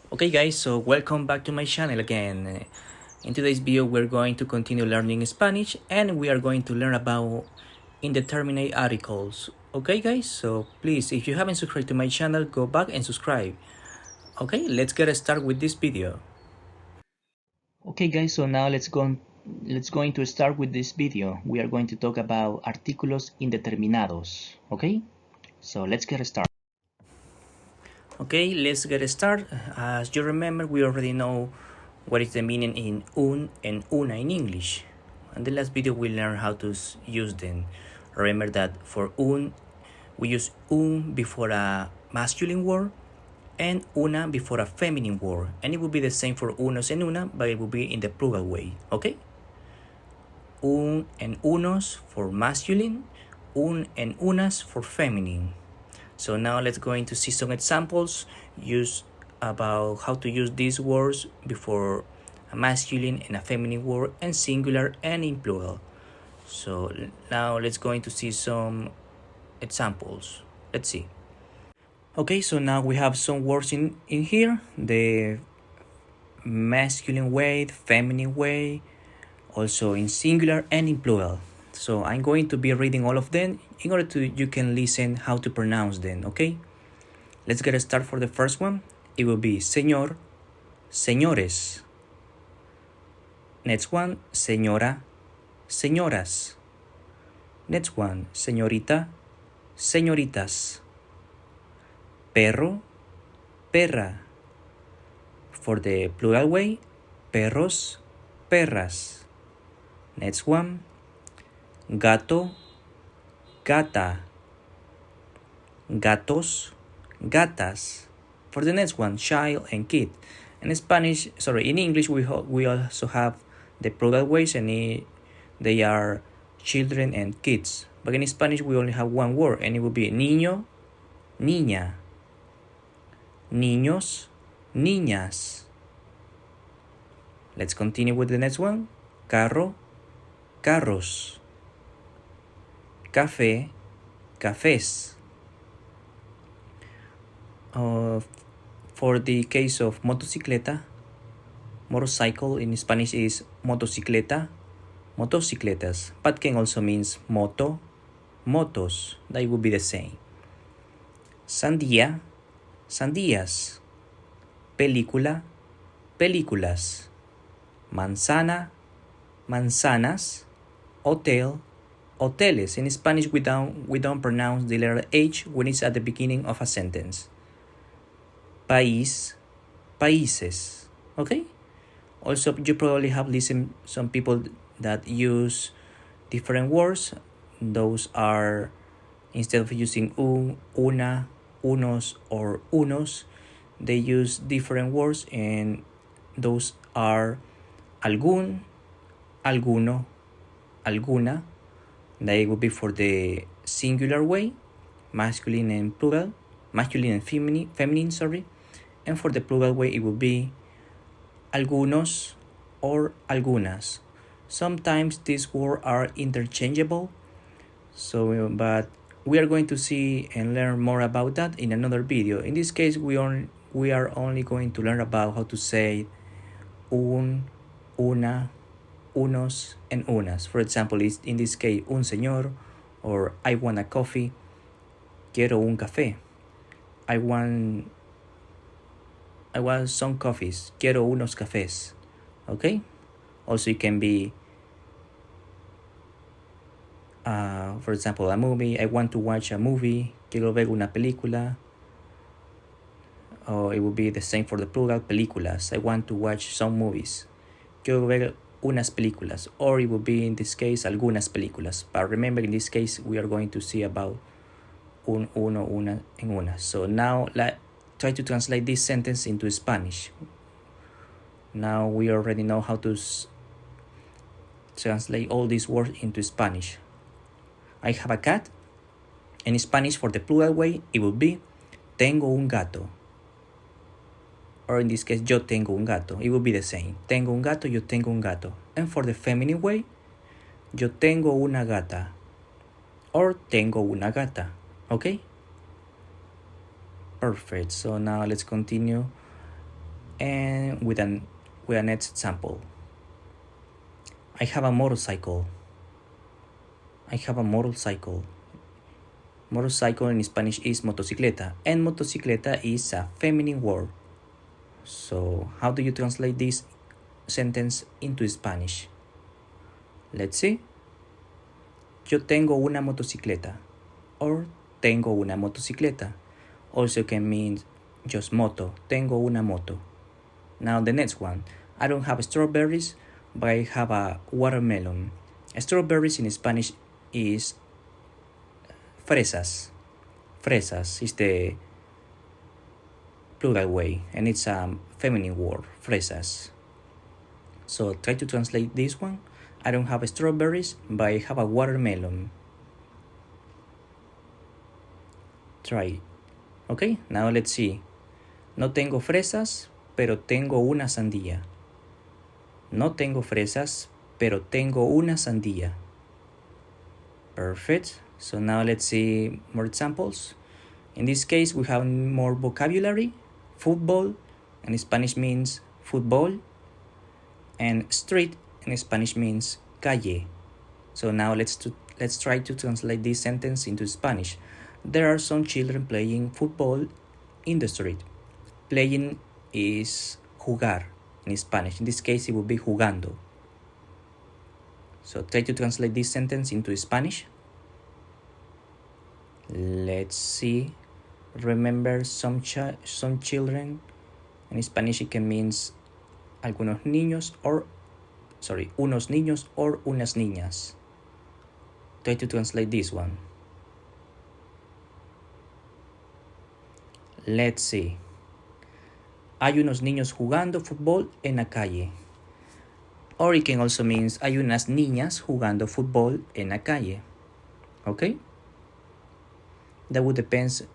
Okay guys, so welcome back to my channel again. In today's video we're going to continue learning Spanish and we are going to learn about indeterminate articles. Okay guys, so please if you haven't subscribed to my channel, go back and subscribe. Okay, let's get started with this video. Okay guys, so now let's going to start with this video. We are going to talk about artículos indeterminados. Okay, so let's get started. Okay, let's get started. As you remember, we already know what is the meaning in un and una in English. In the last video, we learned how to use them. Remember that for un, we use un before a masculine word and una before a feminine word. And it will be the same for unos and una, but it will be in the plural way, okay? Un and unos for masculine, un and unas for feminine. So now let's go into see some examples about how to use these words before a masculine and a feminine word and singular and in plural. So now let's go into see some examples. Let's see. Okay, so now we have some words in here. The masculine way, the feminine way, also in singular and in plural. So I'm going to be reading all of them in order to you can listen how to pronounce them, okay? Let's get a start for the first one. It will be señor, señores. Next one, señora, señoras. Next one, señorita, señoritas. Perro, perra. For the plural way, perros, perras. Next one, gato, gata. Gatos, gatas. For the next one, child and kid. In English, we also have the plural ways and they are children and kids. But in Spanish, we only have one word and it will be niño, niña. Niños, niñas. Let's continue with the next one. Carro, carros. Café, cafés. For the case of motocicleta, motorcycle in Spanish is motocicleta, motocicletas, but can also means moto, motos. That would be the same. Sandía, sandías. Película, películas. Manzana, manzanas. Hotel, hoteles. In Spanish, we don't pronounce the letter H when it's at the beginning of a sentence. País, países. Okay? Also, you probably have listened some people that use different words. Those are, instead of using un, una, unos, or unos, they use different words, and those are algún, alguno, alguna. That would be for the singular way, masculine and plural, masculine and feminine, sorry. And for the plural way, it would be algunos or algunas. Sometimes these words are interchangeable, but we are going to see and learn more about that in another video. In this case, we are only going to learn about how to say un, una, unos, and unas. For example, in this case, un señor, or I want a coffee, quiero un café. I want some coffees, quiero unos cafés. Okay? Also, it can be, for example, a movie. I want to watch a movie, quiero ver una película. Or it will be the same for the plural, películas. I want to watch some movies. Quiero ver unas películas. Or it will be, in this case, algunas películas. But remember, in this case, we are going to see about un, uno, una, and una. So now, try to translate this sentence into Spanish. Now we already know how to translate all these words into Spanish. I have a cat. In Spanish, for the plural way, it will be tengo un gato. Or in this case, yo tengo un gato. It will be the same. Tengo un gato, yo tengo un gato. And for the feminine way, yo tengo una gata. Or tengo una gata. Okay? Perfect. So now let's continue And with a next example. I have a motorcycle. I have a motorcycle. Motorcycle in Spanish is motocicleta, and motocicleta is a feminine word. So how do you translate this sentence into Spanish? Let's see. Yo tengo una motocicleta, or tengo una motocicleta. Also can mean just moto, tengo una moto. Now the next one. I don't have strawberries, but I have a watermelon. Strawberries in Spanish is fresas. Fresas is the plural way, and it's a feminine word, fresas. So try to translate this one. I don't have strawberries, but I have a watermelon. Try. Okay, now let's see. No tengo fresas, pero tengo una sandía. No tengo fresas, pero tengo una sandía. Perfect. So now let's see more examples. In this case, we have more vocabulary. Football in Spanish means football, and street in Spanish means calle. So now let's try to translate this sentence into Spanish. There are some children playing football in the street. Playing is jugar in Spanish. In this case, it would be jugando. So try to translate this sentence into Spanish. Let's see. Remember some children. In Spanish, it can mean algunos niños or unos niños or unas niñas. Try to translate this one. Let's see. Hay unos niños jugando fútbol en la calle. Or it can also mean hay unas niñas jugando fútbol en la calle. Okay? That would depend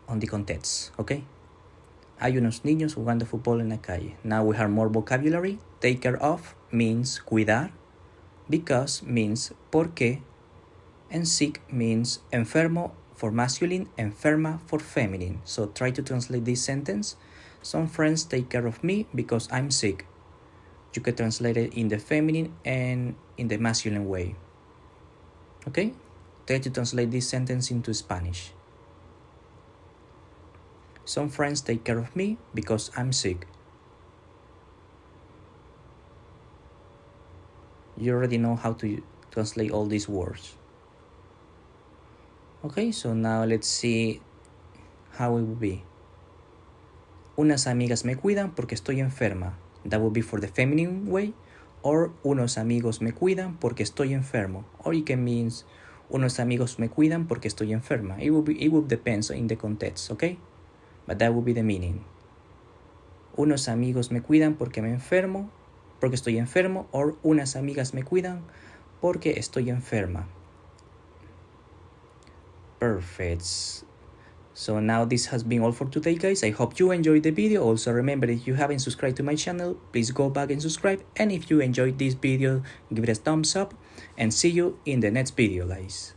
on the context. Okay? Hay unos niños jugando fútbol en la calle. Now we have more vocabulary. Take care of means cuidar. Because means porque. And sick means enfermo for masculine, enferma for feminine. So try to translate this sentence. Some friends take care of me because I'm sick. You can translate it in the feminine and in the masculine way. Okay? Try to translate this sentence into Spanish. Some friends take care of me because I'm sick. You already know how to translate all these words. Okay, so now let's see how it will be. Unas amigas me cuidan porque estoy enferma. That would be for the feminine way. Or unos amigos me cuidan porque estoy enfermo. Or it can mean unos amigos me cuidan porque estoy enferma. It will depend in the context, okay? But that would be the meaning. Unos amigos me cuidan porque estoy enfermo. Or unas amigas me cuidan porque estoy enferma. Perfect. So now this has been all for today, guys. I hope you enjoyed the video. Also remember, if you haven't subscribed to my channel, please go back and subscribe. And if you enjoyed this video, give it a thumbs up. And see you in the next video, guys.